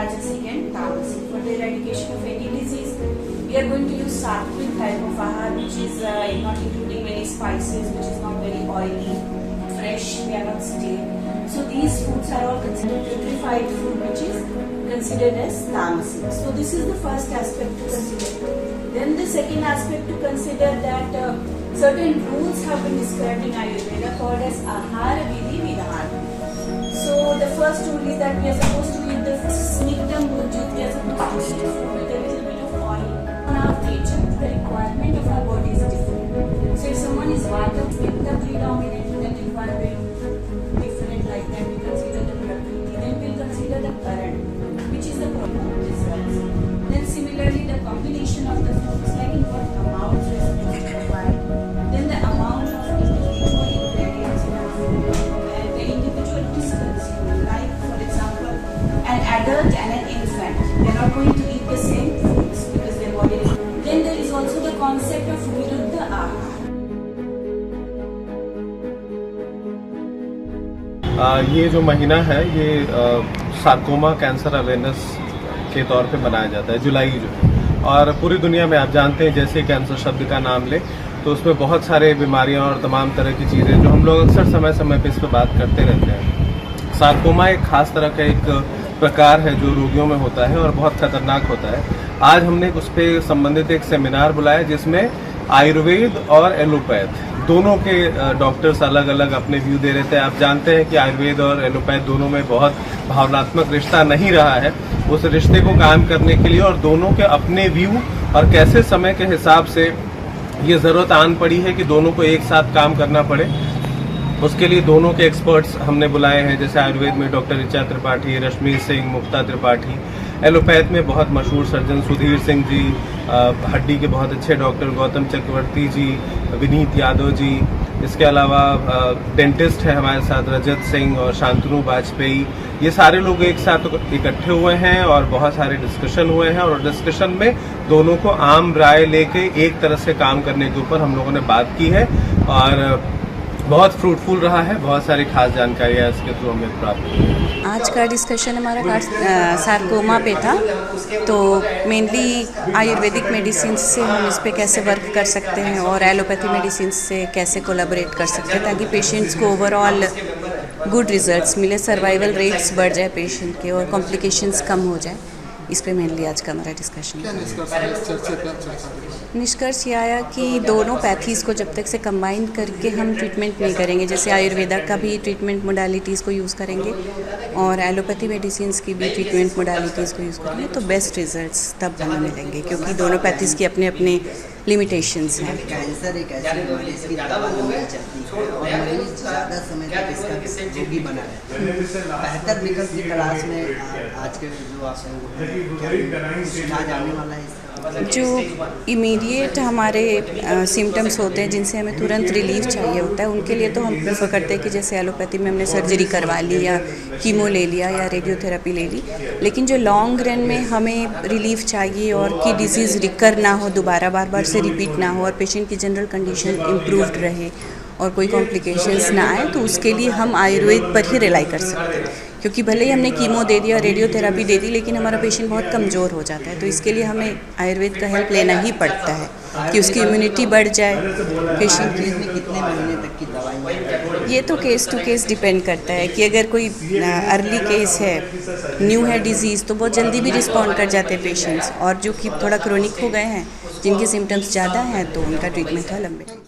Rajasic and Tamasic. For the eradication of any disease, we are going to use sattvic type of ahar, which is not including many spices, which is not very oily, fresh, we are not stale. So these foods are all considered purified food, which is considered as tamasic. So this is the first aspect to consider. Then the second aspect to consider that certain rules have been described in Ayurveda called as ahara vidhi vidhana. So the first rule is that we are supposed to eat the snigdam mujjut, we are supposed to eat food with a little bit of oil. On our nature, the requirement of our body is different. So if someone is vata pitta predominant, then requirement different like that, we consider the prakriti. Then we will consider the current, which is the problem of results. Then similarly, the combination of the foods, like in what amount we are supposed to provide. Then the amount of individual ingredients in our food and the individual who is consumed. Like for example, an adult and an infant, they are not going to eat the same foods because their body is. Then there is also the concept of viruddha ahar. ये जो महीना है ये sarcoma cancer awareness के तौर पे मनाया जाता है, जुलाई जो है। और पूरी दुनिया में आप जानते हैं जैसे कैंसर शब्द का नाम ले तो उसमें बहुत सारे बीमारियां और तमाम तरह की चीज़ें जो हम लोग अक्सर समय समय पे इस पर बात करते रहते हैं। सार्कोमा एक खास तरह का एक प्रकार है जो रोगियों में होता है और बहुत खतरनाक होता है। आज हमने उस पर संबंधित एक सेमिनार बुलाया जिसमें आयुर्वेद और एलोपैथ दोनों के डॉक्टर्स अलग अलग अपने व्यू दे रहे थे। आप जानते हैं कि आयुर्वेद और एलोपैथ दोनों में बहुत भावनात्मक रिश्ता नहीं रहा है। उस रिश्ते को कायम करने के लिए और दोनों के अपने व्यू और कैसे समय के हिसाब से ये ज़रूरत आन पड़ी है कि दोनों को एक साथ काम करना पड़े, उसके लिए दोनों के एक्सपर्ट्स हमने बुलाए हैं। जैसे आयुर्वेद में डॉक्टर ऋचा त्रिपाठी, रश्मि सिंह, मुक्ता त्रिपाठी, एलोपैथ में बहुत मशहूर सर्जन सुधीर सिंह जी, हड्डी के बहुत अच्छे डॉक्टर गौतम चक्रवर्ती जी, विनीत यादव जी, इसके अलावा डेंटिस्ट है हमारे साथ रजत सिंह और शांतनु वाजपेयी। ये सारे लोग एक साथ इकट्ठे हुए हैं और बहुत सारे डिस्कशन हुए हैं और डिस्कशन में दोनों को आम राय लेके एक तरह से काम करने के ऊपर हम लोगों ने बात की है और बहुत फ्रूटफुल रहा है। बहुत सारी खास जानकारियाँ इसके थ्रू हमें प्राप्त हुई है। आज का डिस्कशन हमारा सार्कोमा पे था, तो मेनली आयुर्वेदिक मेडिसिन से हम इस पे कैसे वर्क कर सकते हैं और एलोपैथी मेडिसिन से कैसे कोलैबोरेट कर सकते हैं ताकि पेशेंट्स को ओवरऑल गुड रिजल्ट्स मिले, सर्वाइवल रेट्स बढ़ जाए पेशेंट के और कॉम्प्लिकेशंस कम हो जाए। इस पे मेनली आज का हमारा डिस्कशन। निष्कर्ष ये आया कि दोनों पैथीज़ को जब तक से कंबाइन करके हम ट्रीटमेंट नहीं करेंगे, जैसे आयुर्वेदा का भी ट्रीटमेंट मोडालिटीज़ को यूज़ करेंगे और एलोपैथी मेडिसिन्स की भी ट्रीटमेंट मोडालिटीज़ को यूज़ करेंगे तो बेस्ट रिजल्ट्स तब हमें मिलेंगे, क्योंकि दोनों पैथीज़ की अपने अपने लिमिटेशंस हैं। कैंसर एक ऐसी बीमारी इसकी दवा नहीं चलती है और मरीज ज़्यादा समय तक इसका रोगी बना रहता है। बेहतर विकल्प की तलाश में आज के जो आप सुझाव जाने वाला है इसका जो इमीडिएट हमारे सिम्टम्स होते हैं जिनसे हमें तुरंत रिलीफ चाहिए होता है, उनके लिए तो हम प्रेफर करते हैं कि जैसे एलोपैथी में हमने सर्जरी करवा ली या कीमो ले लिया या रेडियोथेरेपी ले ली, लेकिन जो लॉन्ग रन में हमें रिलीफ चाहिए और कि डिसीज़ रिकर ना हो, दोबारा बार बार से रिपीट ना हो और पेशेंट की जनरल कंडीशन इम्प्रूव्ड रहे और कोई कॉम्प्लिकेशंस ना आए, तो उसके लिए हम आयुर्वेद पर ही रिलाई कर सकते हैं। क्योंकि भले ही हमने कीमो दे दिया, रेडियोथेरेपी दे दी, लेकिन हमारा पेशेंट बहुत कमज़ोर हो जाता है, तो इसके लिए हमें आयुर्वेद का हेल्प लेना ही पड़ता है कि उसकी इम्यूनिटी बढ़ जाए पेशेंट की। कितने महीने तक की दवाई? ये तो केस टू केस डिपेंड करता है कि अगर कोई अर्ली केस है, न्यू है डिजीज़, तो बहुत जल्दी भी रिस्पॉन्ड कर जाते हैं पेशेंट्स, और जो कि थोड़ा क्रोनिक हो गए हैं, जिनके सिम्टम्स ज़्यादा हैं, तो उनका ट्रीटमेंट है लंबे।